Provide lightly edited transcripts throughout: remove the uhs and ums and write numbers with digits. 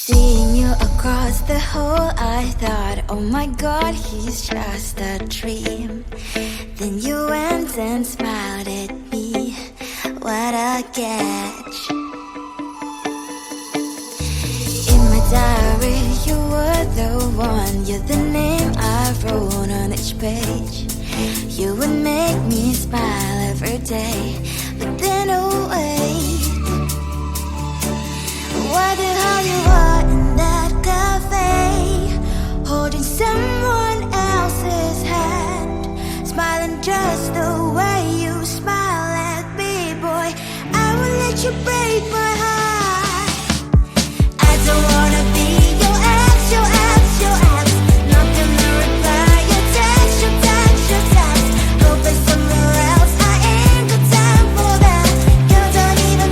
Seeing you across the hall, I thought, oh my god, he's just a dream. Then you went and smiled at me. What a catch. In my diary, you were the one. You're the name I wrote on each page. You would make me smile every day. But then, oh wait, what the hell you are in that cafe, holding someone else's hand, smiling just the way you smile at me, boy. I will let you break my heart. I don't wanna be your ex, your ex, your ex. Not gonna reply your text, your text, your text. Go play somewhere else, I ain't got time for that. You don't even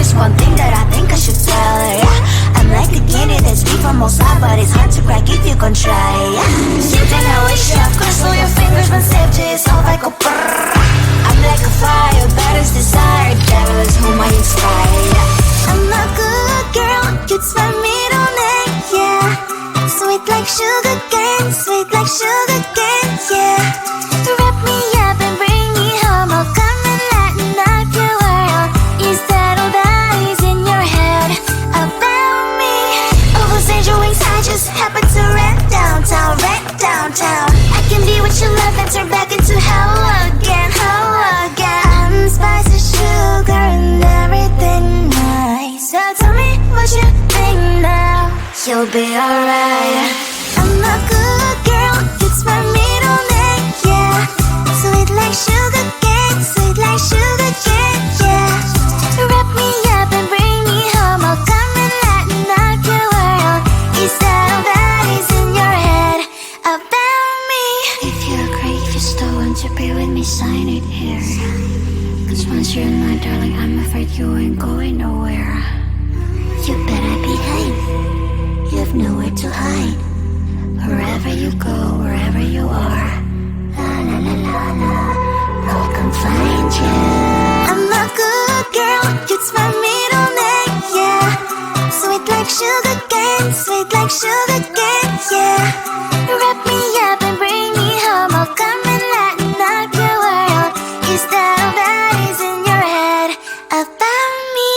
there's one thing that I think I should tell her, yeah. I'm like the candy that's deep from outside, but it's hard to crack if you can try, yeah. You think I wish you cross all your fingers, but safety is all like a brrr. I'm like a fire, baddest desire, devil is whom I inspire, yeah. I'm a good girl, it's my middle name, yeah. Sweet like sugar cane, sweet like sugar cane, yeah. Wrap me up and bring me home, I'll come and lighten up your world. Is that all that is in your head about me? All those angel wings I just happen to rent downtown, I can be what you love and turn back into hell again, I'm spice and sugar and everything nice. So tell me what you think now, you'll be alright. I'm a good girl, it's my middle name, yeah. Sweet like sugar cane, sweet like sugar cane, yeah. Wrap me up and bring me home, I'll come and lighten up your world. Is that all that is in your head about me? If you agree, if you still want to be with me, sign it here. Cause once you're in my darling, I'm afraid you ain't going nowhere. You better behave, you have nowhere to hide. Wherever you go, wherever you are, la la la la la, I'll come find you. I'm a good girl, it's my middle name, yeah. Sweet like sugar cane, sweet like sugar cane, yeah. Wrap me up and bring me home, I'll come and lighten up your world. Is that all that is in your head about me?